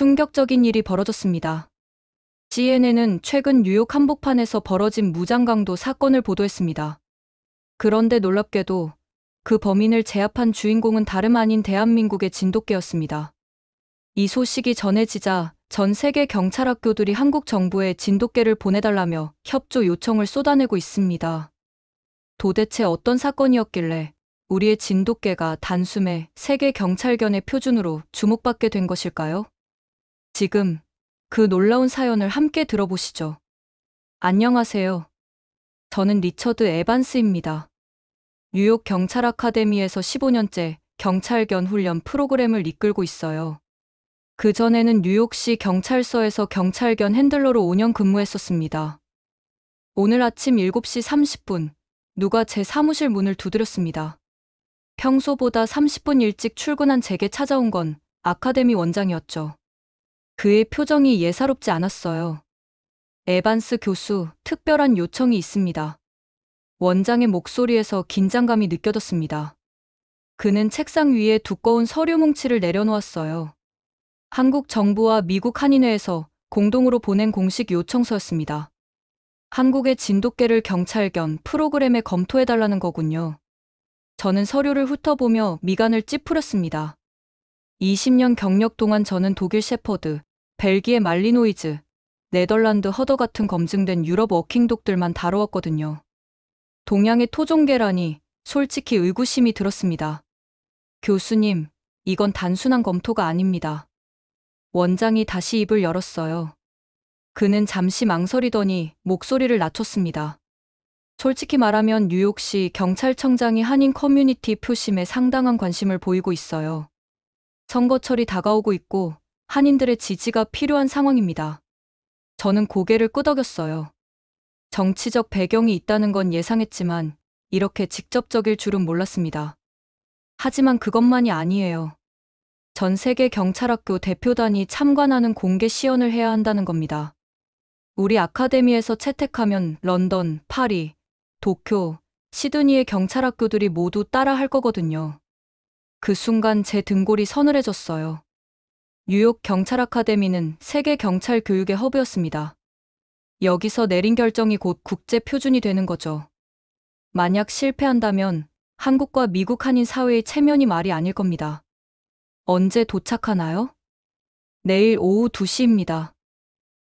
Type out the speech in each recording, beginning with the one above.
충격적인 일이 벌어졌습니다. CNN은 최근 뉴욕 한복판에서 벌어진 무장강도 사건을 보도했습니다. 그런데 놀랍게도 그 범인을 제압한 주인공은 다름 아닌 대한민국의 진돗개였습니다. 이 소식이 전해지자 전 세계 경찰학교들이 한국 정부에 진돗개를 보내달라며 협조 요청을 쏟아내고 있습니다. 도대체 어떤 사건이었길래 우리의 진돗개가 단숨에 세계 경찰견의 표준으로 주목받게 된 것일까요? 지금 그 놀라운 사연을 함께 들어보시죠. 안녕하세요. 저는 리처드 에반스입니다. 뉴욕 경찰 아카데미에서 15년째 경찰견 훈련 프로그램을 이끌고 있어요. 그전에는 뉴욕시 경찰서에서 경찰견 핸들러로 5년 근무했었습니다. 오늘 아침 7시 30분, 누가 제 사무실 문을 두드렸습니다. 평소보다 30분 일찍 출근한 제게 찾아온 건 아카데미 원장이었죠. 그의 표정이 예사롭지 않았어요. 에반스 교수, 특별한 요청이 있습니다. 원장의 목소리에서 긴장감이 느껴졌습니다. 그는 책상 위에 두꺼운 서류 뭉치를 내려놓았어요. 한국 정부와 미국 한인회에서 공동으로 보낸 공식 요청서였습니다. 한국의 진돗개를 경찰견 프로그램에 검토해달라는 거군요. 저는 서류를 훑어보며 미간을 찌푸렸습니다. 20년 경력 동안 저는 독일 셰퍼드, 벨기에 말리노이즈, 네덜란드 허더 같은 검증된 유럽 워킹독들만 다루었거든요. 동양의 토종개라니 솔직히 의구심이 들었습니다. 교수님, 이건 단순한 검토가 아닙니다. 원장이 다시 입을 열었어요. 그는 잠시 망설이더니 목소리를 낮췄습니다. 솔직히 말하면 뉴욕시 경찰청장이 한인 커뮤니티 표심에 상당한 관심을 보이고 있어요. 선거철이 다가오고 있고 한인들의 지지가 필요한 상황입니다. 저는 고개를 끄덕였어요. 정치적 배경이 있다는 건 예상했지만 이렇게 직접적일 줄은 몰랐습니다. 하지만 그것만이 아니에요. 전 세계 경찰학교 대표단이 참관하는 공개 시연을 해야 한다는 겁니다. 우리 아카데미에서 채택하면 런던, 파리, 도쿄, 시드니의 경찰학교들이 모두 따라 할 거거든요. 그 순간 제 등골이 서늘해졌어요. 뉴욕 경찰 아카데미는 세계 경찰 교육의 허브였습니다. 여기서 내린 결정이 곧 국제 표준이 되는 거죠. 만약 실패한다면 한국과 미국 한인 사회의 체면이 말이 아닐 겁니다. 언제 도착하나요? 내일 오후 2시입니다.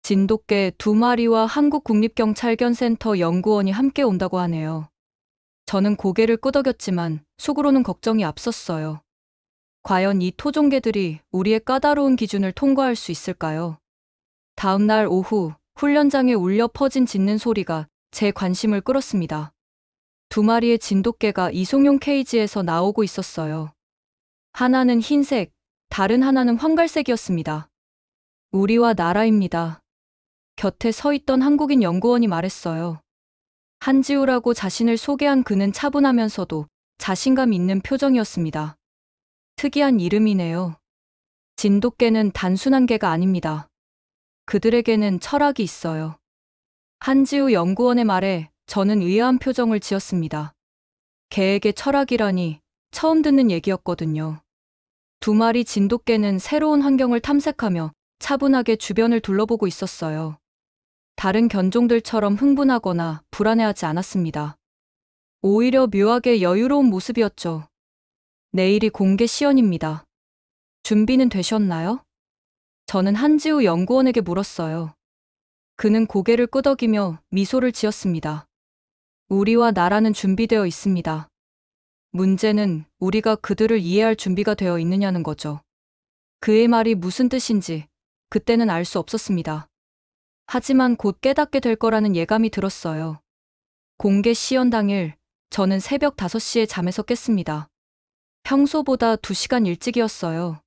진돗개 2마리와 한국국립경찰견센터 연구원이 함께 온다고 하네요. 저는 고개를 끄덕였지만 속으로는 걱정이 앞섰어요. 과연 이 토종개들이 우리의 까다로운 기준을 통과할 수 있을까요? 다음 날 오후 훈련장에 울려 퍼진 짖는 소리가 제 관심을 끌었습니다. 2마리의 진돗개가 이송용 케이지에서 나오고 있었어요. 하나는 흰색, 다른 하나는 황갈색이었습니다. 우리와 나라입니다. 곁에 서 있던 한국인 연구원이 말했어요. 한지우라고 자신을 소개한 그는 차분하면서도 자신감 있는 표정이었습니다. 특이한 이름이네요. 진돗개는 단순한 개가 아닙니다. 그들에게는 철학이 있어요. 한지우 연구원의 말에 저는 의아한 표정을 지었습니다. 개에게 철학이라니 처음 듣는 얘기였거든요. 2마리 진돗개는 새로운 환경을 탐색하며 차분하게 주변을 둘러보고 있었어요. 다른 견종들처럼 흥분하거나 불안해하지 않았습니다. 오히려 묘하게 여유로운 모습이었죠. 내일이 공개 시연입니다. 준비는 되셨나요? 저는 한지우 연구원에게 물었어요. 그는 고개를 끄덕이며 미소를 지었습니다. 우리와 나라는 준비되어 있습니다. 문제는 우리가 그들을 이해할 준비가 되어 있느냐는 거죠. 그의 말이 무슨 뜻인지 그때는 알 수 없었습니다. 하지만 곧 깨닫게 될 거라는 예감이 들었어요. 공개 시연 당일 저는 새벽 5시에 잠에서 깼습니다. 평소보다 2시간 일찍이었어요.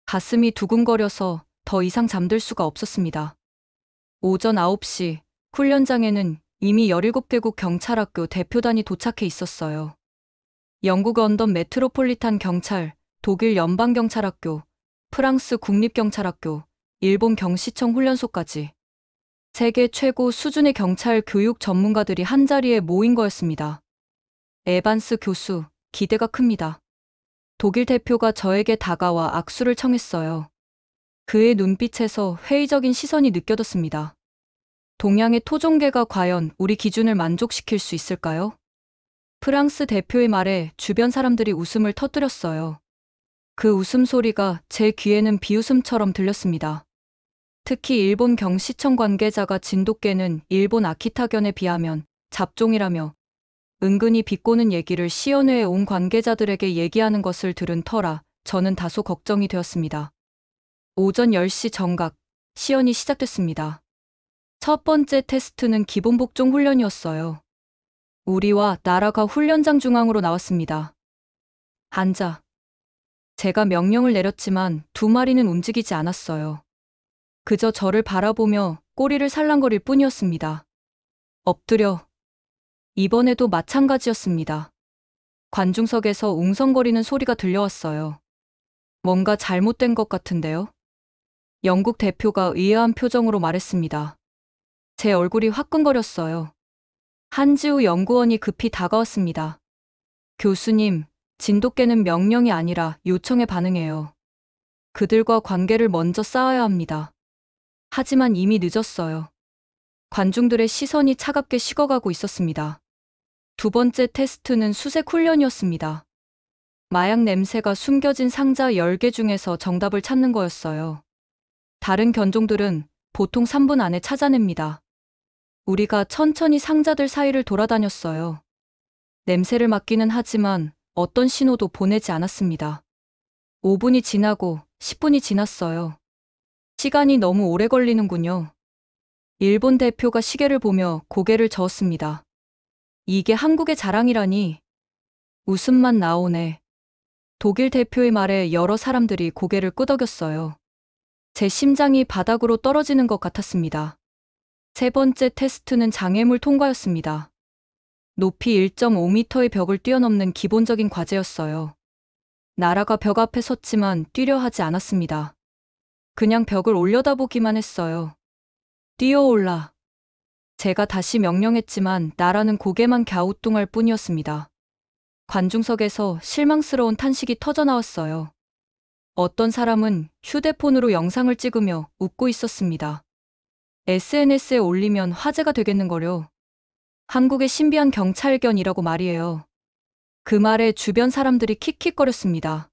가슴이 두근거려서 더 이상 잠들 수가 없었습니다. 오전 9시 훈련장에는 이미 17개국 경찰학교 대표단이 도착해 있었어요. 영국 런던 메트로폴리탄 경찰, 독일 연방경찰학교, 프랑스 국립경찰학교, 일본 경시청 훈련소까지 세계 최고 수준의 경찰 교육 전문가들이 한자리에 모인 거였습니다. 에반스 교수, 기대가 큽니다. 독일 대표가 저에게 다가와 악수를 청했어요. 그의 눈빛에서 회의적인 시선이 느껴졌습니다. 동양의 토종계가 과연 우리 기준을 만족시킬 수 있을까요? 프랑스 대표의 말에 주변 사람들이 웃음을 터뜨렸어요. 그 웃음소리가 제 귀에는 비웃음처럼 들렸습니다. 특히 일본 경시청 관계자가 진돗개는 일본 아키타견에 비하면 잡종이라며 은근히 비꼬는 얘기를 시연회에 온 관계자들에게 얘기하는 것을 들은 터라 저는 다소 걱정이 되었습니다. 오전 10시 정각, 시연이 시작됐습니다. 첫 번째 테스트는 기본 복종 훈련이었어요. 우리와 나라가 훈련장 중앙으로 나왔습니다. 앉아. 제가 명령을 내렸지만 두 마리는 움직이지 않았어요. 그저 저를 바라보며 꼬리를 살랑거릴 뿐이었습니다. 엎드려. 이번에도 마찬가지였습니다. 관중석에서 웅성거리는 소리가 들려왔어요. 뭔가 잘못된 것 같은데요? 영국 대표가 의아한 표정으로 말했습니다. 제 얼굴이 화끈거렸어요. 한지우 연구원이 급히 다가왔습니다. 교수님, 진돗개는 명령이 아니라 요청에 반응해요. 그들과 관계를 먼저 쌓아야 합니다. 하지만 이미 늦었어요. 관중들의 시선이 차갑게 식어가고 있었습니다. 두 번째 테스트는 수색 훈련이었습니다. 마약 냄새가 숨겨진 상자 10개 중에서 정답을 찾는 거였어요. 다른 견종들은 보통 3분 안에 찾아냅니다. 우리가 천천히 상자들 사이를 돌아다녔어요. 냄새를 맡기는 하지만 어떤 신호도 보내지 않았습니다. 5분이 지나고 10분이 지났어요. 시간이 너무 오래 걸리는군요. 일본 대표가 시계를 보며 고개를 저었습니다. 이게 한국의 자랑이라니. 웃음만 나오네. 독일 대표의 말에 여러 사람들이 고개를 끄덕였어요. 제 심장이 바닥으로 떨어지는 것 같았습니다. 세 번째 테스트는 장애물 통과였습니다. 높이 1.5m의 벽을 뛰어넘는 기본적인 과제였어요. 나라가 벽 앞에 섰지만 뛰려 하지 않았습니다. 그냥 벽을 올려다보기만 했어요. 뛰어올라. 제가 다시 명령했지만 나라는 고개만 갸우뚱할 뿐이었습니다. 관중석에서 실망스러운 탄식이 터져나왔어요. 어떤 사람은 휴대폰으로 영상을 찍으며 웃고 있었습니다. SNS에 올리면 화제가 되겠는걸요. 한국의 신비한 경찰견이라고 말이에요. 그 말에 주변 사람들이 킥킥거렸습니다.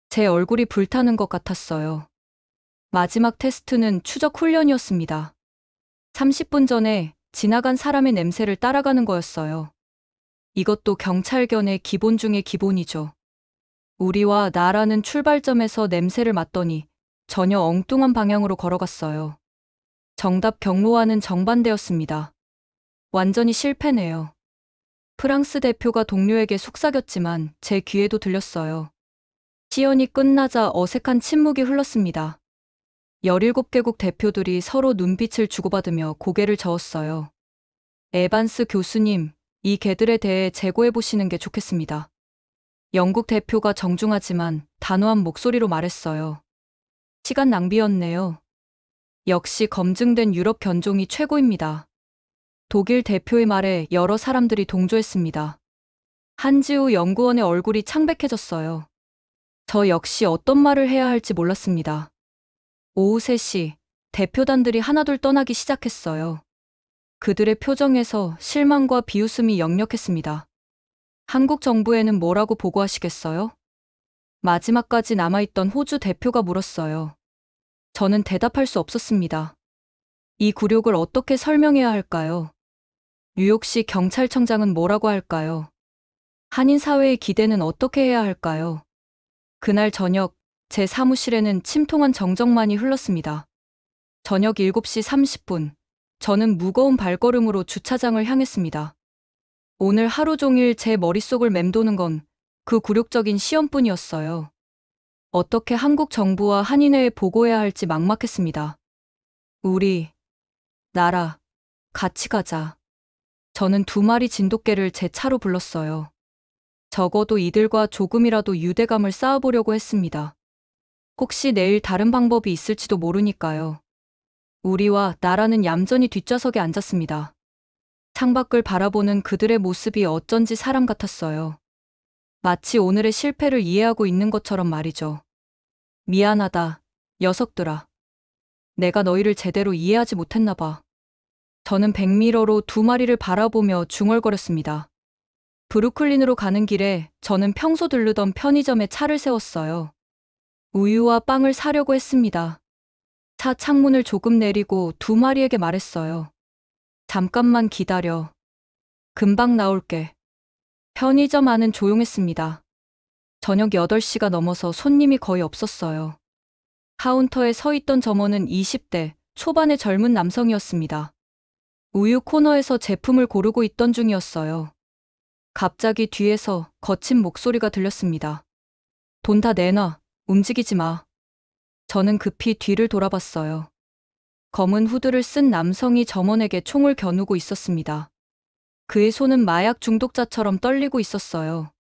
제 얼굴이 불타는 것 같았어요. 마지막 테스트는 추적 훈련이었습니다. 30분 전에 지나간 사람의 냄새를 따라가는 거였어요. 이것도 경찰견의 기본 중의 기본이죠. 우리와 나라는 출발점에서 냄새를 맡더니 전혀 엉뚱한 방향으로 걸어갔어요. 정답 경로와는 정반대였습니다. 완전히 실패네요. 프랑스 대표가 동료에게 속삭였지만 제 귀에도 들렸어요. 시연이 끝나자 어색한 침묵이 흘렀습니다. 17개국 대표들이 서로 눈빛을 주고받으며 고개를 저었어요. 에반스 교수님, 이 개들에 대해 재고해 보시는 게 좋겠습니다. 영국 대표가 정중하지만 단호한 목소리로 말했어요. 시간 낭비였네요. 역시 검증된 유럽 견종이 최고입니다. 독일 대표의 말에 여러 사람들이 동조했습니다. 한지우 연구원의 얼굴이 창백해졌어요. 저 역시 어떤 말을 해야 할지 몰랐습니다. 오후 3시, 대표단들이 하나둘 떠나기 시작했어요. 그들의 표정에서 실망과 비웃음이 역력했습니다. 한국 정부에는 뭐라고 보고하시겠어요? 마지막까지 남아있던 호주 대표가 물었어요. 저는 대답할 수 없었습니다. 이 굴욕을 어떻게 설명해야 할까요? 뉴욕시 경찰청장은 뭐라고 할까요? 한인 사회의 기대는 어떻게 해야 할까요? 그날 저녁, 제 사무실에는 침통한 정적만이 흘렀습니다. 저녁 7시 30분, 저는 무거운 발걸음으로 주차장을 향했습니다. 오늘 하루 종일 제 머릿속을 맴도는 건 그 굴욕적인 시험뿐이었어요. 어떻게 한국 정부와 한인회에 보고해야 할지 막막했습니다. 우리, 나라, 같이 가자. 저는 2마리 진돗개를 제 차로 불렀어요. 적어도 이들과 조금이라도 유대감을 쌓아보려고 했습니다. 혹시 내일 다른 방법이 있을지도 모르니까요. 우리와 나라는 얌전히 뒷좌석에 앉았습니다. 창밖을 바라보는 그들의 모습이 어쩐지 사람 같았어요. 마치 오늘의 실패를 이해하고 있는 것처럼 말이죠. 미안하다. 녀석들아. 내가 너희를 제대로 이해하지 못했나 봐. 저는 백미러로 두 마리를 바라보며 중얼거렸습니다. 브루클린으로 가는 길에 저는 평소 들르던 편의점에 차를 세웠어요. 우유와 빵을 사려고 했습니다. 차 창문을 조금 내리고 두 마리에게 말했어요. 잠깐만 기다려. 금방 나올게. 편의점 안은 조용했습니다. 저녁 8시가 넘어서 손님이 거의 없었어요. 카운터에 서 있던 점원은 20대 초반의 젊은 남성이었습니다. 우유 코너에서 제품을 고르고 있던 중이었어요. 갑자기 뒤에서 거친 목소리가 들렸습니다. 돈 다 내놔. 움직이지 마. 저는 급히 뒤를 돌아봤어요. 검은 후드를 쓴 남성이 점원에게 총을 겨누고 있었습니다. 그의 손은 마약 중독자처럼 떨리고 있었어요.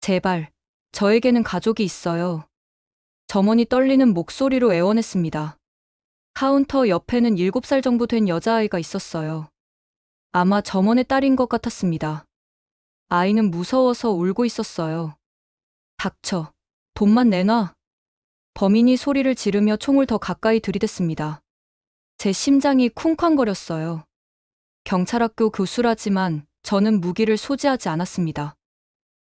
제발, 저에게는 가족이 있어요. 점원이 떨리는 목소리로 애원했습니다. 카운터 옆에는 7살 정도 된 여자아이가 있었어요. 아마 점원의 딸인 것 같았습니다. 아이는 무서워서 울고 있었어요. 닥쳐. 돈만 내놔. 범인이 소리를 지르며 총을 더 가까이 들이댔습니다. 제 심장이 쿵쾅거렸어요. 경찰학교 교수라지만 저는 무기를 소지하지 않았습니다.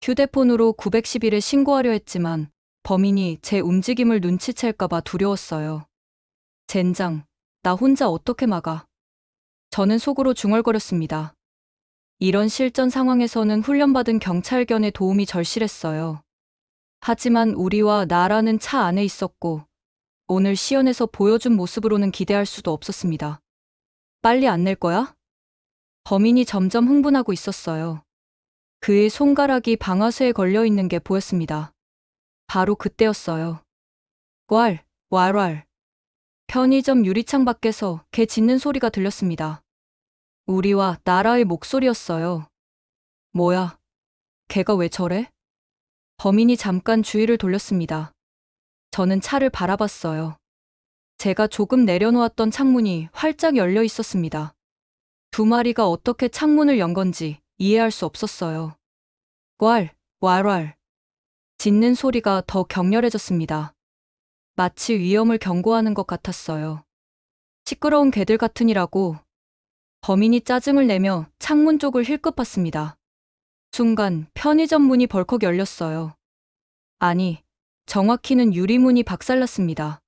휴대폰으로 911에 신고하려 했지만 범인이 제 움직임을 눈치챌까봐 두려웠어요. 젠장, 나 혼자 어떻게 막아? 저는 속으로 중얼거렸습니다. 이런 실전 상황에서는 훈련받은 경찰견의 도움이 절실했어요. 하지만 우리와 나라는 차 안에 있었고 오늘 시연에서 보여준 모습으로는 기대할 수도 없었습니다. 빨리 안 낼 거야? 범인이 점점 흥분하고 있었어요. 그의 손가락이 방아쇠에 걸려 있는 게 보였습니다. 바로 그때였어요. 왈. 편의점 유리창 밖에서 개 짖는 소리가 들렸습니다. 우리와 나라의 목소리였어요. 뭐야? 개가 왜 저래? 범인이 잠깐 주의를 돌렸습니다. 저는 차를 바라봤어요. 제가 조금 내려놓았던 창문이 활짝 열려 있었습니다. 두 마리가 어떻게 창문을 연 건지 이해할 수 없었어요. 왈. 짖는 소리가 더 격렬해졌습니다. 마치 위험을 경고하는 것 같았어요. 시끄러운 개들 같으니라고. 범인이 짜증을 내며 창문 쪽을 힐끗 봤습니다. 순간 편의점 문이 벌컥 열렸어요. 아니, 정확히는 유리문이 박살났습니다.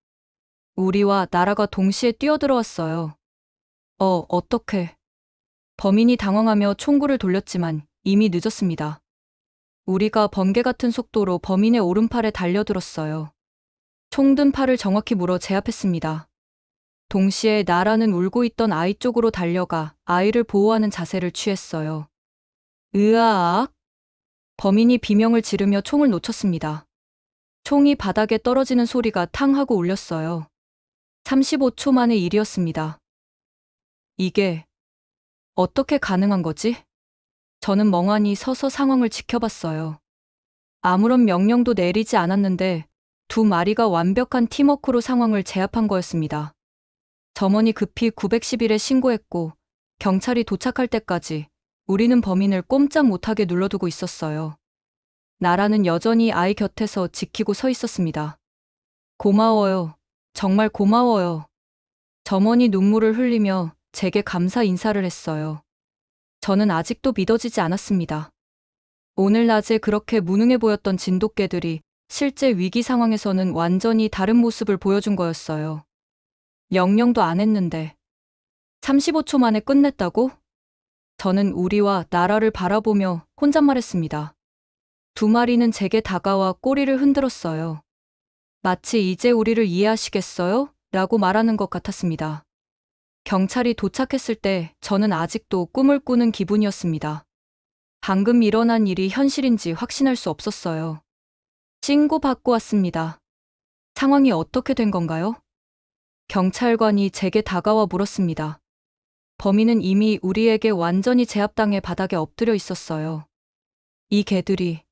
우리와 나라가 동시에 뛰어들어왔어요. 어떡해. 범인이 당황하며 총구를 돌렸지만 이미 늦었습니다. 우리가 번개 같은 속도로 범인의 오른팔에 달려들었어요. 총든 팔을 정확히 물어 제압했습니다. 동시에 나라는 울고 있던 아이 쪽으로 달려가 아이를 보호하는 자세를 취했어요. 으아악! 범인이 비명을 지르며 총을 놓쳤습니다. 총이 바닥에 떨어지는 소리가 탕 하고 울렸어요. 35초 만의 일이었습니다. 이게 어떻게 가능한 거지? 저는 멍하니 서서 상황을 지켜봤어요. 아무런 명령도 내리지 않았는데 두 마리가 완벽한 팀워크로 상황을 제압한 거였습니다. 점원이 급히 911에 신고했고 경찰이 도착할 때까지 우리는 범인을 꼼짝 못하게 눌러두고 있었어요. 나라는 여전히 아이 곁에서 지키고 서 있었습니다. 고마워요. 정말 고마워요. 점원이 눈물을 흘리며 제게 감사 인사를 했어요. 저는 아직도 믿어지지 않았습니다. 오늘 낮에 그렇게 무능해 보였던 진돗개들이 실제 위기 상황에서는 완전히 다른 모습을 보여준 거였어요. 명령도 안 했는데 35초 만에 끝냈다고? 저는 우리와 나라를 바라보며 혼잣말했습니다. 두 마리는 제게 다가와 꼬리를 흔들었어요. 마치 이제 우리를 이해하시겠어요? 라고 말하는 것 같았습니다. 경찰이 도착했을 때 저는 아직도 꿈을 꾸는 기분이었습니다. 방금 일어난 일이 현실인지 확신할 수 없었어요. 신고 받고 왔습니다. 상황이 어떻게 된 건가요? 경찰관이 제게 다가와 물었습니다. 범인은 이미 우리에게 완전히 제압당해 바닥에 엎드려 있었어요. 이 개들이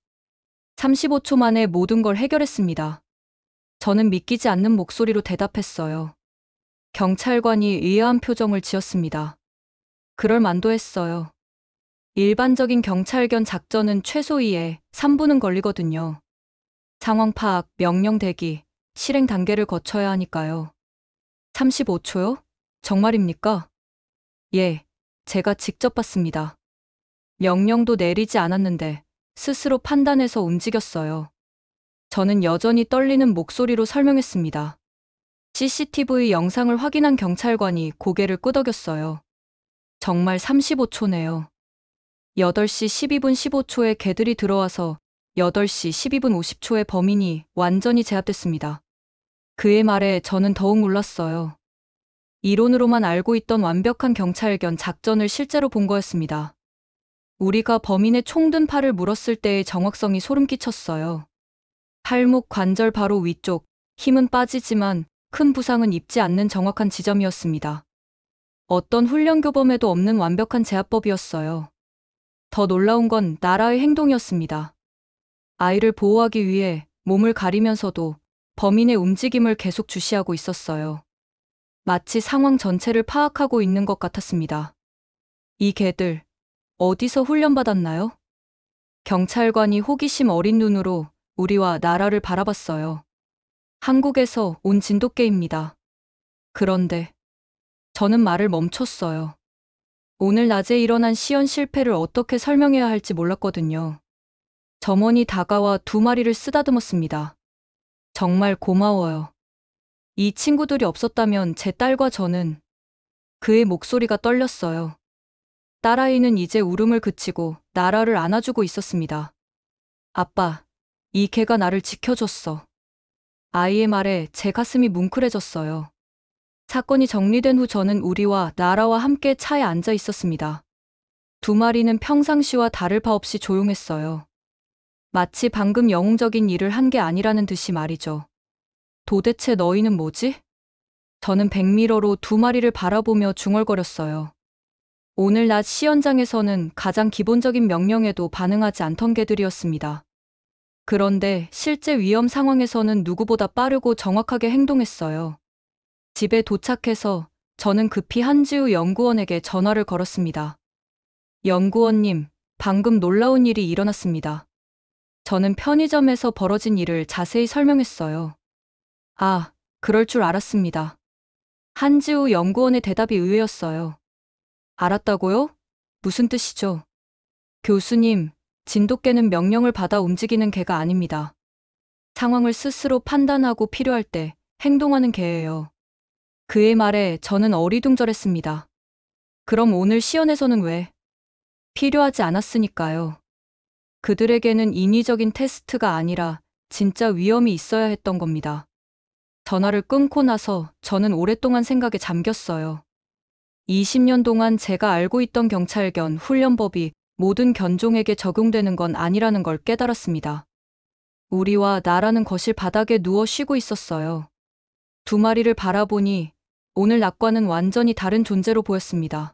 35초 만에 모든 걸 해결했습니다. 저는 믿기지 않는 목소리로 대답했어요. 경찰관이 의아한 표정을 지었습니다. 그럴 만도 했어요. 일반적인 경찰견 작전은 최소 2에 3분은 걸리거든요. 상황 파악, 명령 대기, 실행 단계를 거쳐야 하니까요. 35초요? 정말입니까? 예, 제가 직접 봤습니다. 명령도 내리지 않았는데 스스로 판단해서 움직였어요. 저는 여전히 떨리는 목소리로 설명했습니다. CCTV 영상을 확인한 경찰관이 고개를 끄덕였어요. 정말 35초네요. 8시 12분 15초에 개들이 들어와서 8시 12분 50초에 범인이 완전히 제압됐습니다. 그의 말에 저는 더욱 놀랐어요. 이론으로만 알고 있던 완벽한 경찰견 작전을 실제로 본 거였습니다. 우리가 범인의 총든 팔을 물었을 때의 정확성이 소름 끼쳤어요. 팔목 관절 바로 위쪽, 힘은 빠지지만 큰 부상은 입지 않는 정확한 지점이었습니다. 어떤 훈련 교범에도 없는 완벽한 제압법이었어요. 더 놀라운 건 나라의 행동이었습니다. 아이를 보호하기 위해 몸을 가리면서도 범인의 움직임을 계속 주시하고 있었어요. 마치 상황 전체를 파악하고 있는 것 같았습니다. 이 개들, 어디서 훈련받았나요? 경찰관이 호기심 어린 눈으로 우리와 나라를 바라봤어요. 한국에서 온 진돗개입니다. 그런데 저는 말을 멈췄어요. 오늘 낮에 일어난 시연 실패를 어떻게 설명해야 할지 몰랐거든요. 점원이 다가와 2마리를 쓰다듬었습니다. 정말 고마워요. 이 친구들이 없었다면 제 딸과 저는. 그의 목소리가 떨렸어요. 딸아이는 이제 울음을 그치고 나라를 안아주고 있었습니다. 아빠, 이 개가 나를 지켜줬어. 아이의 말에 제 가슴이 뭉클해졌어요. 사건이 정리된 후 저는 우리와 나라와 함께 차에 앉아 있었습니다. 2마리는 평상시와 다를 바 없이 조용했어요. 마치 방금 영웅적인 일을 한 게 아니라는 듯이 말이죠. 도대체 너희는 뭐지? 저는 백미러로 2마리를 바라보며 중얼거렸어요. 오늘 낮 시연장에서는 가장 기본적인 명령에도 반응하지 않던 개들이었습니다. 그런데 실제 위험 상황에서는 누구보다 빠르고 정확하게 행동했어요. 집에 도착해서 저는 급히 한지우 연구원에게 전화를 걸었습니다. 연구원님, 방금 놀라운 일이 일어났습니다. 저는 편의점에서 벌어진 일을 자세히 설명했어요. 아, 그럴 줄 알았습니다. 한지우 연구원의 대답이 의외였어요. 알았다고요? 무슨 뜻이죠? 교수님, 진돗개는 명령을 받아 움직이는 개가 아닙니다. 상황을 스스로 판단하고 필요할 때 행동하는 개예요. 그의 말에 저는 어리둥절했습니다. 그럼 오늘 시연에서는 왜? 필요하지 않았으니까요. 그들에게는 인위적인 테스트가 아니라 진짜 위험이 있어야 했던 겁니다. 전화를 끊고 나서 저는 오랫동안 생각에 잠겼어요. 20년 동안 제가 알고 있던 경찰견 훈련법이 모든 견종에게 적용되는 건 아니라는 걸 깨달았습니다. 우리와 나라는 거실 바닥에 누워 쉬고 있었어요. 2마리를 바라보니 오늘 낮과는 완전히 다른 존재로 보였습니다.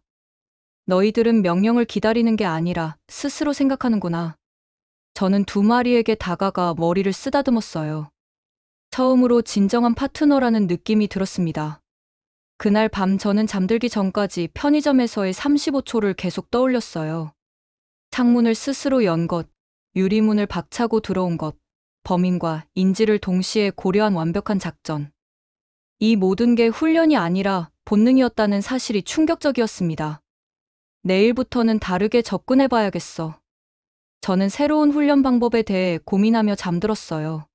너희들은 명령을 기다리는 게 아니라 스스로 생각하는구나. 저는 2마리에게 다가가 머리를 쓰다듬었어요. 처음으로 진정한 파트너라는 느낌이 들었습니다. 그날 밤 저는 잠들기 전까지 편의점에서의 35초를 계속 떠올렸어요. 창문을 스스로 연 것, 유리문을 박차고 들어온 것, 범인과 인지를 동시에 고려한 완벽한 작전. 이 모든 게 훈련이 아니라 본능이었다는 사실이 충격적이었습니다. 내일부터는 다르게 접근해봐야겠어. 저는 새로운 훈련 방법에 대해 고민하며 잠들었어요.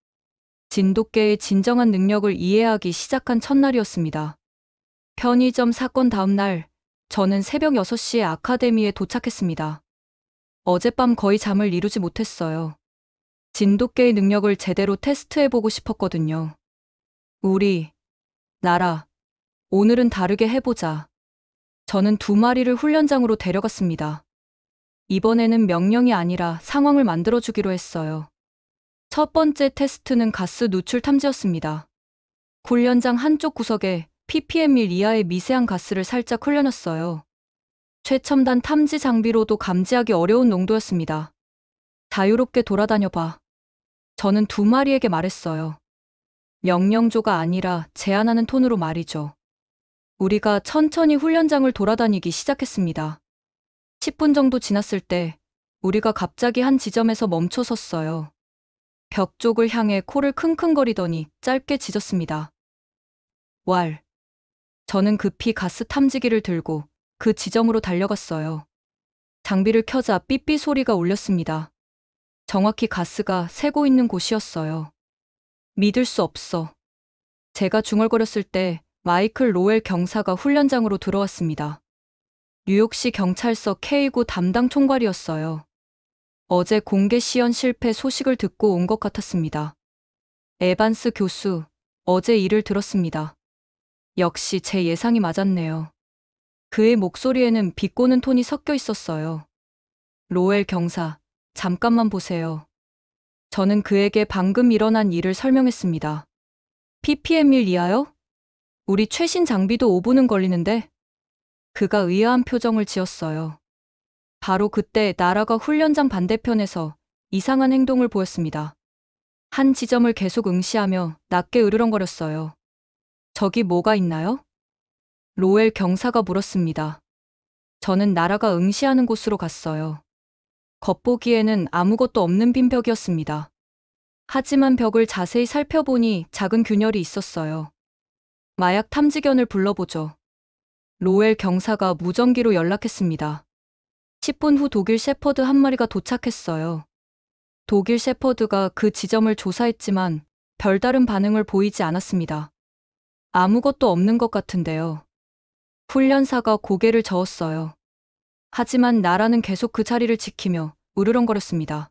진돗개의 진정한 능력을 이해하기 시작한 첫날이었습니다. 편의점 사건 다음 날, 저는 새벽 6시에 아카데미에 도착했습니다. 어젯밤 거의 잠을 이루지 못했어요. 진돗개의 능력을 제대로 테스트해보고 싶었거든요. 우리, 나라, 오늘은 다르게 해보자. 저는 2마리를 훈련장으로 데려갔습니다. 이번에는 명령이 아니라 상황을 만들어주기로 했어요. 첫 번째 테스트는 가스 누출 탐지였습니다. 훈련장 한쪽 구석에 ppm 1 이하의 미세한 가스를 살짝 흘려놨어요. 최첨단 탐지 장비로도 감지하기 어려운 농도였습니다. 자유롭게 돌아다녀봐. 저는 2마리에게 말했어요. 명령조가 아니라 제안하는 톤으로 말이죠. 우리가 천천히 훈련장을 돌아다니기 시작했습니다. 10분 정도 지났을 때 우리가 갑자기 한 지점에서 멈춰 섰어요. 벽 쪽을 향해 코를 킁킁거리더니 짧게 짖었습니다. 왈. 저는 급히 가스 탐지기를 들고 그 지점으로 달려갔어요. 장비를 켜자 삐삐 소리가 울렸습니다. 정확히 가스가 새고 있는 곳이었어요. 믿을 수 없어. 제가 중얼거렸을 때 마이클 로웰 경사가 훈련장으로 들어왔습니다. 뉴욕시 경찰서 K9 담당 총괄이었어요. 어제 공개 시연 실패 소식을 듣고 온 것 같았습니다. 에반스 교수, 어제 일을 들었습니다. 역시 제 예상이 맞았네요. 그의 목소리에는 비꼬는 톤이 섞여 있었어요. 로웰 경사, 잠깐만 보세요. 저는 그에게 방금 일어난 일을 설명했습니다. ppm 1이하요? 우리 최신 장비도 5분은 걸리는데? 그가 의아한 표정을 지었어요. 바로 그때 나라가 훈련장 반대편에서 이상한 행동을 보였습니다. 한 지점을 계속 응시하며 낮게 으르렁거렸어요. 저기 뭐가 있나요? 로웰 경사가 물었습니다. 저는 나라가 응시하는 곳으로 갔어요. 겉보기에는 아무것도 없는 빈 벽이었습니다. 하지만 벽을 자세히 살펴보니 작은 균열이 있었어요. 마약 탐지견을 불러보죠. 로웰 경사가 무전기로 연락했습니다. 10분 후 독일 셰퍼드 한 마리가 도착했어요. 독일 셰퍼드가 그 지점을 조사했지만 별다른 반응을 보이지 않았습니다. 아무것도 없는 것 같은데요. 훈련사가 고개를 저었어요. 하지만 나라는 계속 그 자리를 지키며 으르렁거렸습니다.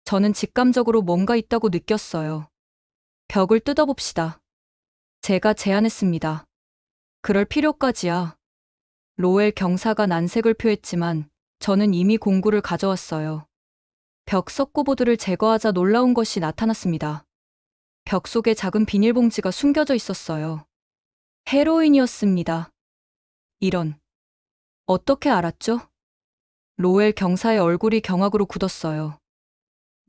저는 직감적으로 뭔가 있다고 느꼈어요. 벽을 뜯어봅시다. 제가 제안했습니다. 그럴 필요까지야. 로웰 경사가 난색을 표했지만 저는 이미 공구를 가져왔어요. 벽 석고보드를 제거하자 놀라운 것이 나타났습니다. 벽 속에 작은 비닐봉지가 숨겨져 있었어요. 헤로인이었습니다. 이런. 어떻게 알았죠? 로웰 경사의 얼굴이 경악으로 굳었어요.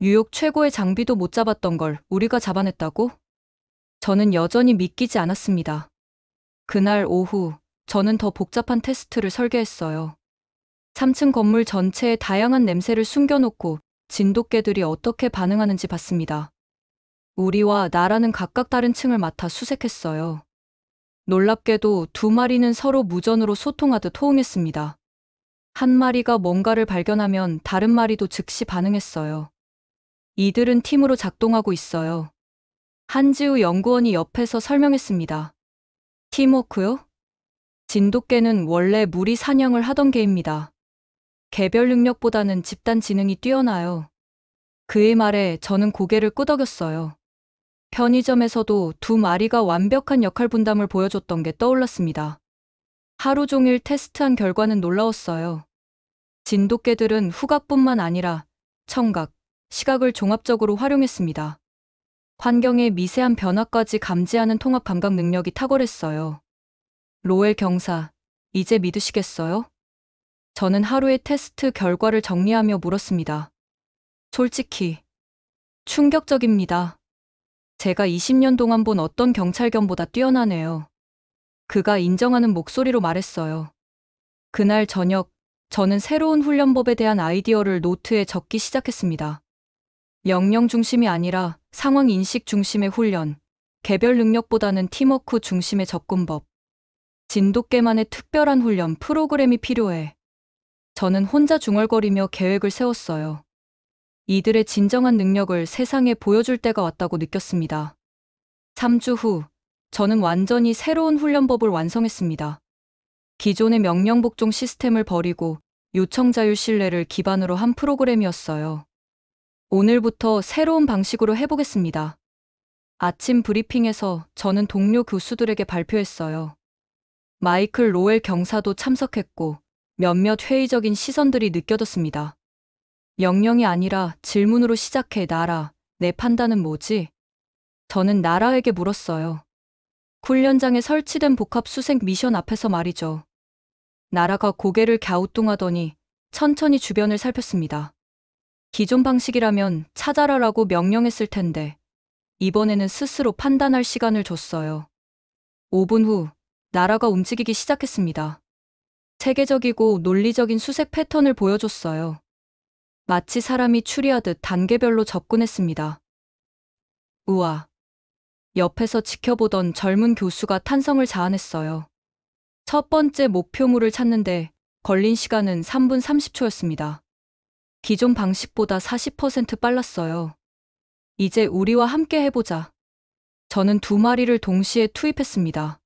뉴욕 최고의 장비도 못 잡았던 걸 우리가 잡아냈다고? 저는 여전히 믿기지 않았습니다. 그날 오후, 저는 더 복잡한 테스트를 설계했어요. 3층 건물 전체에 다양한 냄새를 숨겨놓고 진돗개들이 어떻게 반응하는지 봤습니다. 우리와 나라는 각각 다른 층을 맡아 수색했어요. 놀랍게도 두 마리는 서로 무전으로 소통하듯 호응했습니다. 한 마리가 뭔가를 발견하면 다른 마리도 즉시 반응했어요. 이들은 팀으로 작동하고 있어요. 한지우 연구원이 옆에서 설명했습니다. 팀워크요? 진돗개는 원래 무리 사냥을 하던 개입니다. 개별 능력보다는 집단 지능이 뛰어나요. 그의 말에 저는 고개를 끄덕였어요. 편의점에서도 두 마리가 완벽한 역할 분담을 보여줬던 게 떠올랐습니다. 하루 종일 테스트한 결과는 놀라웠어요. 진돗개들은 후각뿐만 아니라 청각, 시각을 종합적으로 활용했습니다. 환경의 미세한 변화까지 감지하는 통합 감각 능력이 탁월했어요. 로웰 경사, 이제 믿으시겠어요? 저는 하루의 테스트 결과를 정리하며 물었습니다. 솔직히 충격적입니다. 제가 20년 동안 본 어떤 경찰견보다 뛰어나네요. 그가 인정하는 목소리로 말했어요. 그날 저녁, 저는 새로운 훈련법에 대한 아이디어를 노트에 적기 시작했습니다. 명령 중심이 아니라 상황 인식 중심의 훈련, 개별 능력보다는 팀워크 중심의 접근법, 진돗개만의 특별한 훈련 프로그램이 필요해. 저는 혼자 중얼거리며 계획을 세웠어요. 이들의 진정한 능력을 세상에 보여줄 때가 왔다고 느꼈습니다. 3주 후, 저는 완전히 새로운 훈련법을 완성했습니다. 기존의 명령 복종 시스템을 버리고 요청 자율 신뢰를 기반으로 한 프로그램이었어요. 오늘부터 새로운 방식으로 해보겠습니다. 아침 브리핑에서 저는 동료 교수들에게 발표했어요. 마이클 로웰 경사도 참석했고 몇몇 회의적인 시선들이 느껴졌습니다. 명령이 아니라 질문으로 시작해 나라, 내 판단은 뭐지? 저는 나라에게 물었어요. 훈련장에 설치된 복합 수색 미션 앞에서 말이죠. 나라가 고개를 갸우뚱하더니 천천히 주변을 살폈습니다. 기존 방식이라면 찾아라라고 명령했을 텐데 이번에는 스스로 판단할 시간을 줬어요. 5분 후 나라가 움직이기 시작했습니다. 체계적이고 논리적인 수색 패턴을 보여줬어요. 마치 사람이 추리하듯 단계별로 접근했습니다. 우와. 옆에서 지켜보던 젊은 교수가 탄성을 자아냈어요. 첫 번째 목표물을 찾는데 걸린 시간은 3분 30초였습니다. 기존 방식보다 40% 빨랐어요. 이제 우리와 함께 해보자. 저는 두 마리를 동시에 투입했습니다.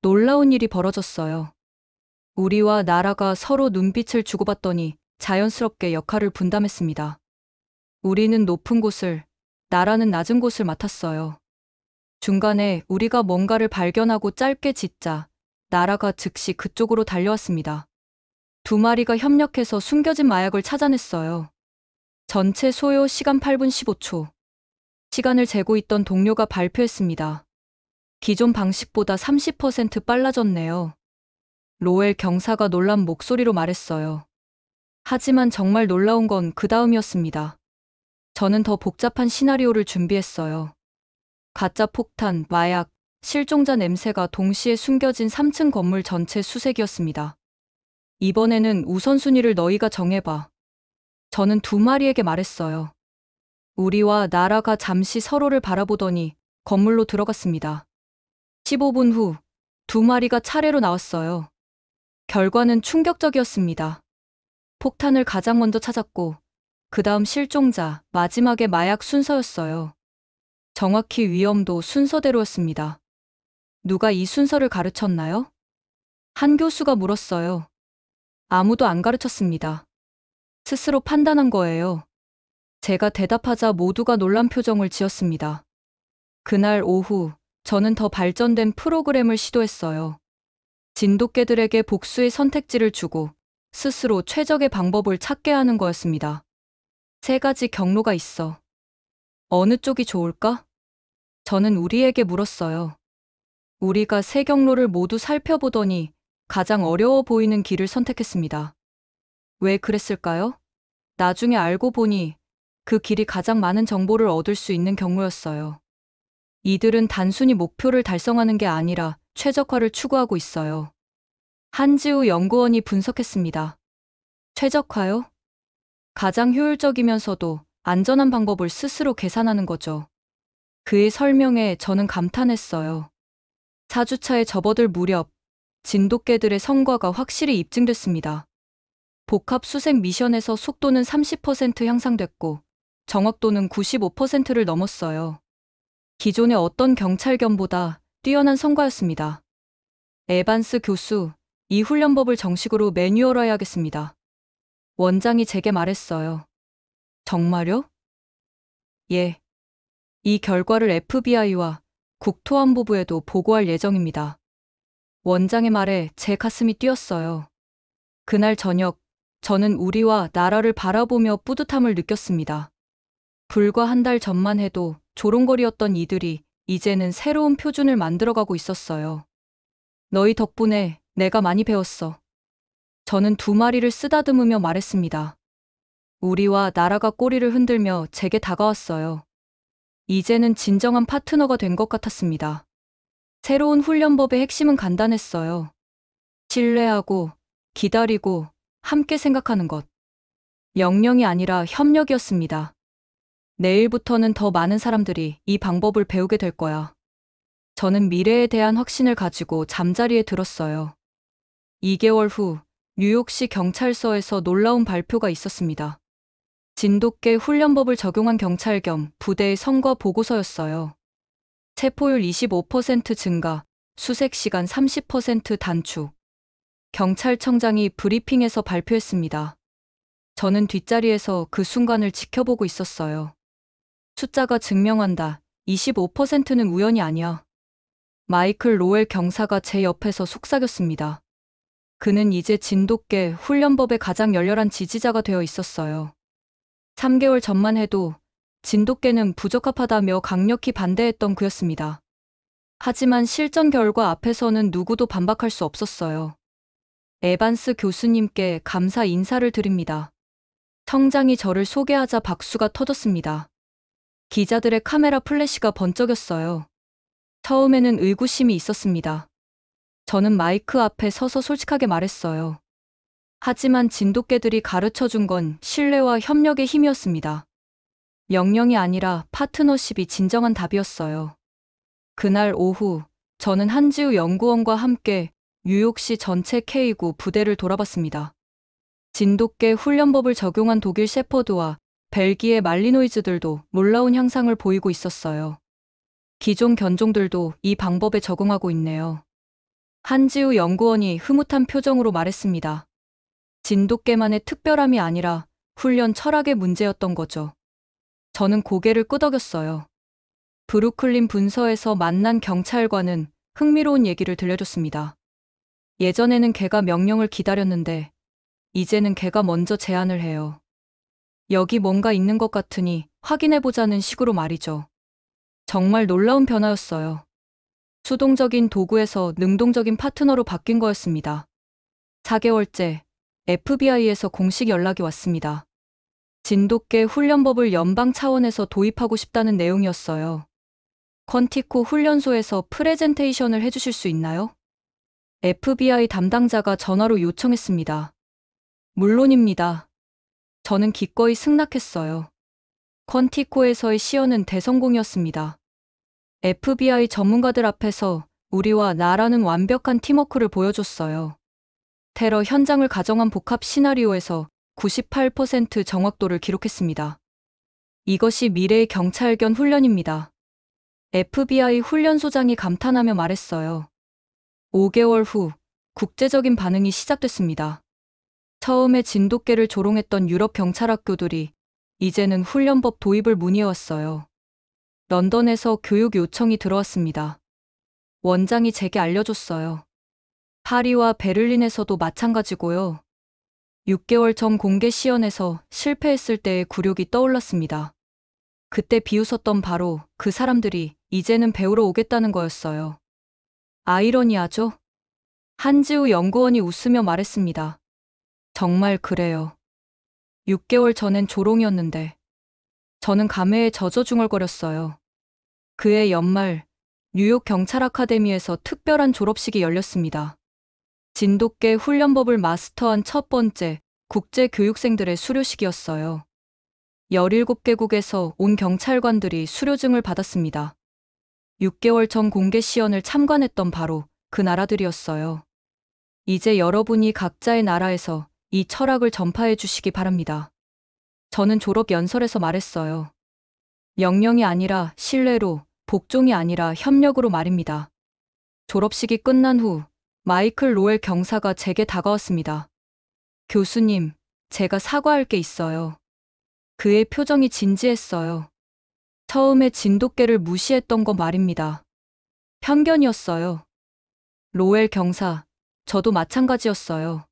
놀라운 일이 벌어졌어요. 우리와 나라가 서로 눈빛을 주고받더니 자연스럽게 역할을 분담했습니다. 우리는 높은 곳을, 나라는 낮은 곳을 맡았어요. 중간에 우리가 뭔가를 발견하고 짧게 짖자 나라가 즉시 그쪽으로 달려왔습니다. 두 마리가 협력해서 숨겨진 마약을 찾아냈어요. 전체 소요 시간 8분 15초. 시간을 재고 있던 동료가 발표했습니다. 기존 방식보다 30% 빨라졌네요. 로엘 경사가 놀란 목소리로 말했어요. 하지만 정말 놀라운 건 그 다음이었습니다. 저는 더 복잡한 시나리오를 준비했어요. 가짜 폭탄, 마약, 실종자 냄새가 동시에 숨겨진 3층 건물 전체 수색이었습니다. 이번에는 우선순위를 너희가 정해봐. 저는 두 마리에게 말했어요. 우리와 나라가 잠시 서로를 바라보더니 건물로 들어갔습니다. 15분 후 두 마리가 차례로 나왔어요. 결과는 충격적이었습니다. 폭탄을 가장 먼저 찾았고 그 다음 실종자, 마지막에 마약 순서였어요. 정확히 위험도 순서대로였습니다. 누가 이 순서를 가르쳤나요? 한 교수가 물었어요. 아무도 안 가르쳤습니다. 스스로 판단한 거예요. 제가 대답하자 모두가 놀란 표정을 지었습니다. 그날 오후 저는 더 발전된 프로그램을 시도했어요. 진돗개들에게 복수의 선택지를 주고 스스로 최적의 방법을 찾게 하는 거였습니다. 세 가지 경로가 있어. 어느 쪽이 좋을까? 저는 우리에게 물었어요. 우리가 세 경로를 모두 살펴보더니 가장 어려워 보이는 길을 선택했습니다. 왜 그랬을까요? 나중에 알고 보니 그 길이 가장 많은 정보를 얻을 수 있는 경로였어요. 이들은 단순히 목표를 달성하는 게 아니라 최적화를 추구하고 있어요. 한지우 연구원이 분석했습니다. 최적화요? 가장 효율적이면서도 안전한 방법을 스스로 계산하는 거죠. 그의 설명에 저는 감탄했어요. 4주차에 접어들 무렵 진돗개들의 성과가 확실히 입증됐습니다. 복합 수색 미션에서 속도는 30% 향상됐고 정확도는 95%를 넘었어요. 기존의 어떤 경찰견보다 뛰어난 성과였습니다. 에반스 교수, 이 훈련법을 정식으로 매뉴얼화해야겠습니다. 원장이 제게 말했어요. 정말요? 예. 이 결과를 FBI와 국토안보부에도 보고할 예정입니다. 원장의 말에 제 가슴이 뛰었어요. 그날 저녁, 저는 우리와 나라를 바라보며 뿌듯함을 느꼈습니다. 불과 한 달 전만 해도 조롱거리였던 이들이 이제는 새로운 표준을 만들어가고 있었어요. 너희 덕분에 내가 많이 배웠어. 저는 두 마리를 쓰다듬으며 말했습니다. 우리와 나라가 꼬리를 흔들며 제게 다가왔어요. 이제는 진정한 파트너가 된 것 같았습니다. 새로운 훈련법의 핵심은 간단했어요. 신뢰하고, 기다리고, 함께 생각하는 것. 명령이 아니라 협력이었습니다. 내일부터는 더 많은 사람들이 이 방법을 배우게 될 거야. 저는 미래에 대한 확신을 가지고 잠자리에 들었어요. 2개월 후 뉴욕시 경찰서에서 놀라운 발표가 있었습니다. 진돗개 훈련법을 적용한 경찰 겸 부대의 성과 보고서였어요. 체포율 25% 증가, 수색 시간 30% 단축. 경찰청장이 브리핑에서 발표했습니다. 저는 뒷자리에서 그 순간을 지켜보고 있었어요. 숫자가 증명한다. 25%는 우연이 아니야. 마이클 로엘 경사가 제 옆에서 속삭였습니다. 그는 이제 진돗개 훈련법의 가장 열렬한 지지자가 되어 있었어요. 3개월 전만 해도 진돗개는 부적합하다며 강력히 반대했던 그였습니다. 하지만 실전 결과 앞에서는 누구도 반박할 수 없었어요. 에반스 교수님께 감사 인사를 드립니다. 청장이 저를 소개하자 박수가 터졌습니다. 기자들의 카메라 플래시가 번쩍였어요. 처음에는 의구심이 있었습니다. 저는 마이크 앞에 서서 솔직하게 말했어요. 하지만 진돗개들이 가르쳐준 건 신뢰와 협력의 힘이었습니다. 명령이 아니라 파트너십이 진정한 답이었어요. 그날 오후, 저는 한지우 연구원과 함께 뉴욕시 전체 K9 부대를 돌아봤습니다. 진돗개 훈련법을 적용한 독일 셰퍼드와 벨기에 말리노이즈들도 놀라운 향상을 보이고 있었어요. 기존 견종들도 이 방법에 적응하고 있네요. 한지우 연구원이 흐뭇한 표정으로 말했습니다. 진돗개만의 특별함이 아니라 훈련 철학의 문제였던 거죠. 저는 고개를 끄덕였어요. 브루클린 분서에서 만난 경찰관은 흥미로운 얘기를 들려줬습니다. 예전에는 개가 명령을 기다렸는데 이제는 개가 먼저 제안을 해요. 여기 뭔가 있는 것 같으니 확인해보자는 식으로 말이죠. 정말 놀라운 변화였어요. 수동적인 도구에서 능동적인 파트너로 바뀐 거였습니다. 4개월째 FBI에서 공식 연락이 왔습니다. 진돗개 훈련법을 연방 차원에서 도입하고 싶다는 내용이었어요. 퀀티코 훈련소에서 프레젠테이션을 해주실 수 있나요? FBI 담당자가 전화로 요청했습니다. 물론입니다. 저는 기꺼이 승낙했어요. 퀀티코에서의 시연은 대성공이었습니다. FBI 전문가들 앞에서 우리와 나라는 완벽한 팀워크를 보여줬어요. 테러 현장을 가정한 복합 시나리오에서 98% 정확도를 기록했습니다. 이것이 미래의 경찰견 훈련입니다. FBI 훈련소장이 감탄하며 말했어요. 5개월 후 국제적인 반응이 시작됐습니다. 처음에 진돗개를 조롱했던 유럽 경찰학교들이 이제는 훈련법 도입을 문의해왔어요. 런던에서 교육 요청이 들어왔습니다. 원장이 제게 알려줬어요. 파리와 베를린에서도 마찬가지고요. 6개월 전 공개 시연에서 실패했을 때의 굴욕이 떠올랐습니다. 그때 비웃었던 바로 그 사람들이 이제는 배우러 오겠다는 거였어요. 아이러니하죠? 한지우 연구원이 웃으며 말했습니다. 정말 그래요. 6개월 전엔 조롱이었는데 저는 감회에 젖어 중얼거렸어요. 그해 연말 뉴욕 경찰 아카데미에서 특별한 졸업식이 열렸습니다. 진돗개 훈련법을 마스터한 첫 번째 국제 교육생들의 수료식이었어요. 17개국에서 온 경찰관들이 수료증을 받았습니다. 6개월 전 공개 시연을 참관했던 바로 그 나라들이었어요. 이제 여러분이 각자의 나라에서 이 철학을 전파해 주시기 바랍니다. 저는 졸업 연설에서 말했어요. 명령이 아니라 신뢰로, 복종이 아니라 협력으로 말입니다. 졸업식이 끝난 후 마이클 로엘 경사가 제게 다가왔습니다. 교수님, 제가 사과할 게 있어요. 그의 표정이 진지했어요. 처음에 진돗개를 무시했던 거 말입니다. 편견이었어요. 로엘 경사, 저도 마찬가지였어요.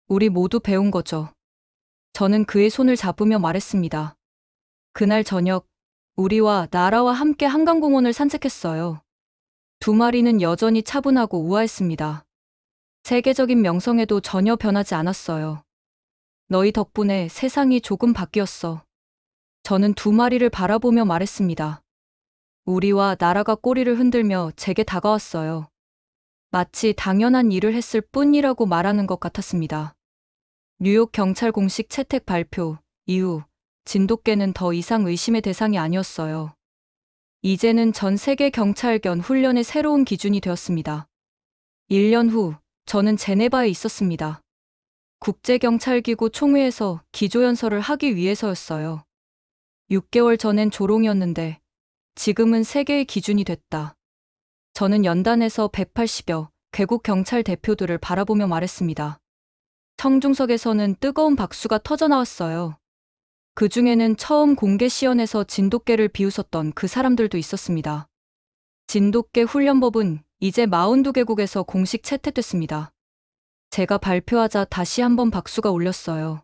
우리 모두 배운 거죠. 저는 그의 손을 잡으며 말했습니다. 그날 저녁, 우리와 나라와 함께 한강공원을 산책했어요. 두 마리는 여전히 차분하고 우아했습니다. 세계적인 명성에도 전혀 변하지 않았어요. 너희 덕분에 세상이 조금 바뀌었어. 저는 두 마리를 바라보며 말했습니다. 우리와 나라가 꼬리를 흔들며 제게 다가왔어요. 마치 당연한 일을 했을 뿐이라고 말하는 것 같았습니다. 뉴욕 경찰 공식 채택 발표 이후 진돗개는 더 이상 의심의 대상이 아니었어요. 이제는 전 세계 경찰견 훈련의 새로운 기준이 되었습니다. 1년 후 저는 제네바에 있었습니다. 국제경찰기구 총회에서 기조연설을 하기 위해서였어요. 6개월 전엔 조롱이었는데 지금은 세계의 기준이 됐다. 저는 연단에서 180여 개국 경찰 대표들을 바라보며 말했습니다. 청중석에서는 뜨거운 박수가 터져나왔어요. 그 중에는 처음 공개 시연에서 진돗개를 비웃었던 그 사람들도 있었습니다. 진돗개 훈련법은 이제 42개국에서 공식 채택됐습니다. 제가 발표하자 다시 한번 박수가 울렸어요.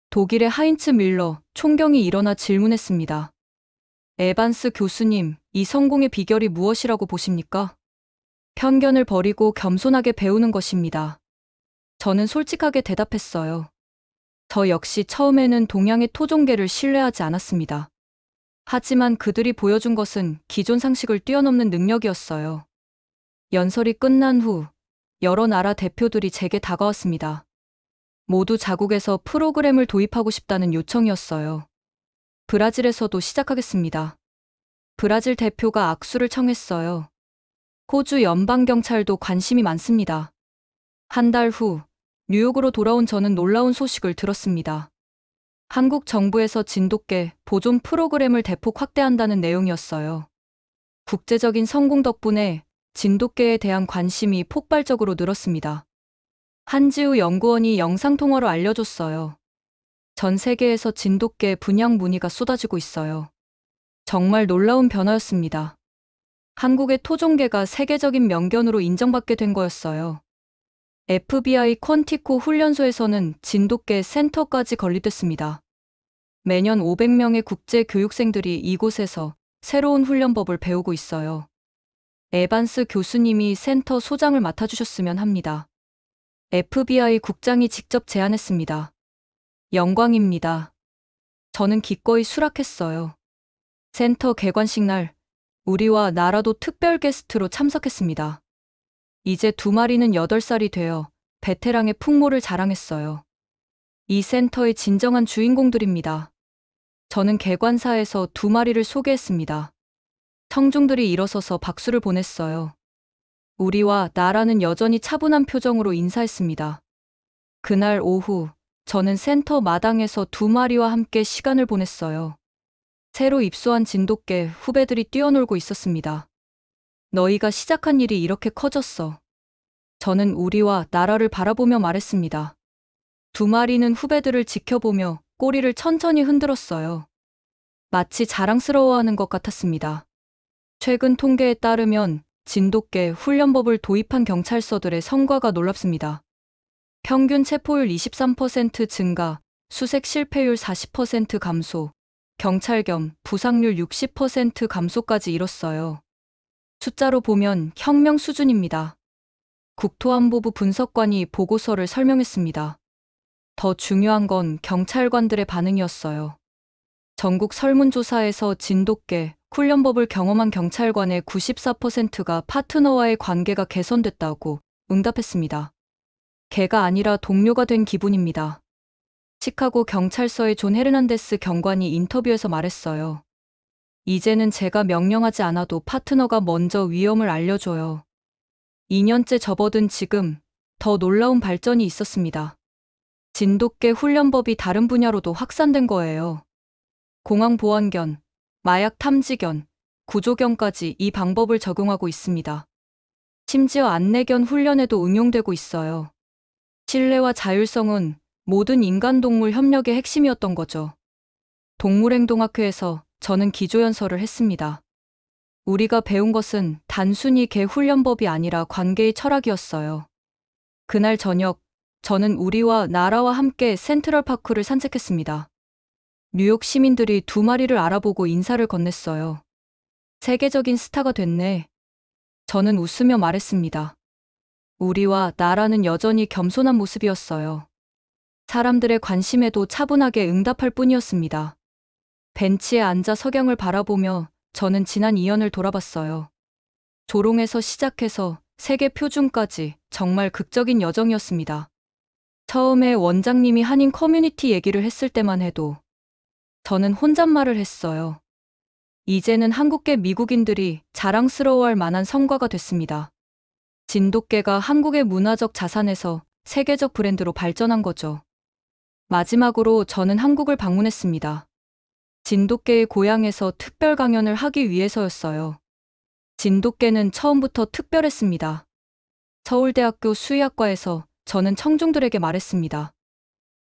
독일의 하인츠 밀러 총경이 일어나 질문했습니다. 에반스 교수님, 이 성공의 비결이 무엇이라고 보십니까? 편견을 버리고 겸손하게 배우는 것입니다. 저는 솔직하게 대답했어요. 저 역시 처음에는 동양의 토종개를 신뢰하지 않았습니다. 하지만 그들이 보여준 것은 기존 상식을 뛰어넘는 능력이었어요. 연설이 끝난 후 여러 나라 대표들이 제게 다가왔습니다. 모두 자국에서 프로그램을 도입하고 싶다는 요청이었어요. 브라질에서도 시작하겠습니다. 브라질 대표가 악수를 청했어요. 호주 연방경찰도 관심이 많습니다. 한 달 후, 뉴욕으로 돌아온 저는 놀라운 소식을 들었습니다. 한국 정부에서 진돗개 보존 프로그램을 대폭 확대한다는 내용이었어요. 국제적인 성공 덕분에 진돗개에 대한 관심이 폭발적으로 늘었습니다. 한지우 연구원이 영상통화로 알려줬어요. 전 세계에서 진돗개 분양 문의가 쏟아지고 있어요. 정말 놀라운 변화였습니다. 한국의 토종개가 세계적인 명견으로 인정받게 된 거였어요. FBI 퀀티코 훈련소에서는 진돗개 센터까지 건립됐습니다. 매년 500명의 국제 교육생들이 이곳에서 새로운 훈련법을 배우고 있어요. 에반스 교수님이 센터 소장을 맡아주셨으면 합니다. FBI 국장이 직접 제안했습니다. 영광입니다. 저는 기꺼이 수락했어요. 센터 개관식 날, 우리와 나라도 특별 게스트로 참석했습니다. 이제 2마리는 8살이 되어 베테랑의 풍모를 자랑했어요. 이 센터의 진정한 주인공들입니다. 저는 개관사에서 2마리를 소개했습니다. 청중들이 일어서서 박수를 보냈어요. 우리와 나라는 여전히 차분한 표정으로 인사했습니다. 그날 오후, 저는 센터 마당에서 2마리와 함께 시간을 보냈어요. 새로 입소한 진돗개 후배들이 뛰어놀고 있었습니다. 너희가 시작한 일이 이렇게 커졌어. 저는 우리와 나라를 바라보며 말했습니다. 2마리는 후배들을 지켜보며 꼬리를 천천히 흔들었어요. 마치 자랑스러워하는 것 같았습니다. 최근 통계에 따르면 진돗개 훈련법을 도입한 경찰서들의 성과가 놀랍습니다. 평균 체포율 23% 증가, 수색 실패율 40% 감소, 경찰 겸 부상률 60% 감소까지 이뤘어요. 숫자로 보면 혁명 수준입니다. 국토안보부 분석관이 보고서를 설명했습니다. 더 중요한 건 경찰관들의 반응이었어요. 전국 설문조사에서 진돗개 훈련법을 경험한 경찰관의 94%가 파트너와의 관계가 개선됐다고 응답했습니다. 개가 아니라 동료가 된 기분입니다. 시카고 경찰서의 존 헤르난데스 경관이 인터뷰에서 말했어요. 이제는 제가 명령하지 않아도 파트너가 먼저 위험을 알려줘요. 2년째 접어든 지금 더 놀라운 발전이 있었습니다. 진돗개 훈련법이 다른 분야로도 확산된 거예요. 공항보안견, 마약 탐지견, 구조견까지 이 방법을 적용하고 있습니다. 심지어 안내견 훈련에도 응용되고 있어요. 신뢰와 자율성은 모든 인간-동물 협력의 핵심이었던 거죠. 동물행동학회에서 저는 기조연설을 했습니다. 우리가 배운 것은 단순히 개 훈련법이 아니라 관계의 철학이었어요. 그날 저녁, 저는 우리와 나라와 함께 센트럴파크를 산책했습니다. 뉴욕 시민들이 2마리를 알아보고 인사를 건넸어요. 세계적인 스타가 됐네. 저는 웃으며 말했습니다. 우리와 나라는 여전히 겸손한 모습이었어요. 사람들의 관심에도 차분하게 응답할 뿐이었습니다. 벤치에 앉아 석양을 바라보며 저는 지난 2년을 돌아봤어요. 조롱에서 시작해서 세계 표준까지 정말 극적인 여정이었습니다. 처음에 원장님이 한인 커뮤니티 얘기를 했을 때만 해도 저는 혼잣말을 했어요. 이제는 한국계 미국인들이 자랑스러워할 만한 성과가 됐습니다. 진돗개가 한국의 문화적 자산에서 세계적 브랜드로 발전한 거죠. 마지막으로 저는 한국을 방문했습니다. 진돗개의 고향에서 특별 강연을 하기 위해서였어요. 진돗개는 처음부터 특별했습니다. 서울대학교 수의학과에서 저는 청중들에게 말했습니다.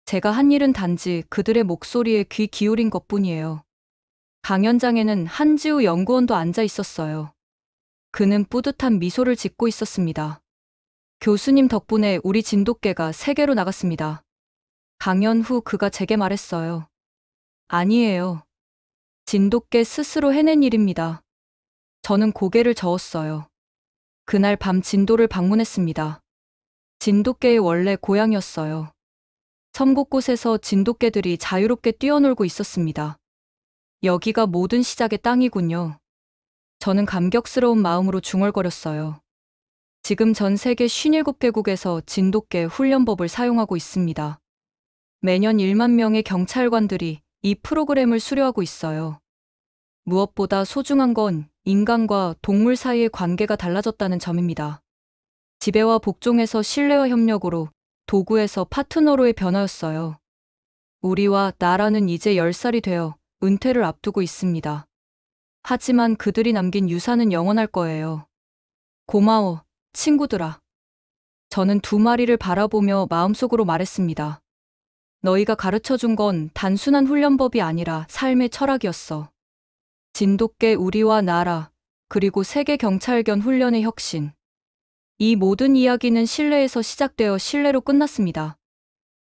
제가 한 일은 단지 그들의 목소리에 귀 기울인 것뿐이에요. 강연장에는 한지우 연구원도 앉아 있었어요. 그는 뿌듯한 미소를 짓고 있었습니다. 교수님 덕분에 우리 진돗개가 세계로 나갔습니다. 강연 후 그가 제게 말했어요. 아니에요. 진돗개 스스로 해낸 일입니다. 저는 고개를 저었어요. 그날 밤 진도를 방문했습니다. 진돗개의 원래 고향이었어요. 섬 곳곳에서 진돗개들이 자유롭게 뛰어놀고 있었습니다. 여기가 모든 시작의 땅이군요. 저는 감격스러운 마음으로 중얼거렸어요. 지금 전 세계 57개국에서 진돗개 훈련법을 사용하고 있습니다. 매년 1만 명의 경찰관들이 이 프로그램을 수료하고 있어요. 무엇보다 소중한 건 인간과 동물 사이의 관계가 달라졌다는 점입니다. 지배와 복종에서 신뢰와 협력으로, 도구에서 파트너로의 변화였어요. 우리와 나라는 이제 10살이 되어 은퇴를 앞두고 있습니다. 하지만 그들이 남긴 유산은 영원할 거예요. 고마워, 친구들아. 저는 두 마리를 바라보며 마음속으로 말했습니다. 너희가 가르쳐 준 건 단순한 훈련법이 아니라 삶의 철학이었어. 진돗개 우리와 나라, 그리고 세계 경찰견 훈련의 혁신. 이 모든 이야기는 신뢰에서 시작되어 신뢰로 끝났습니다.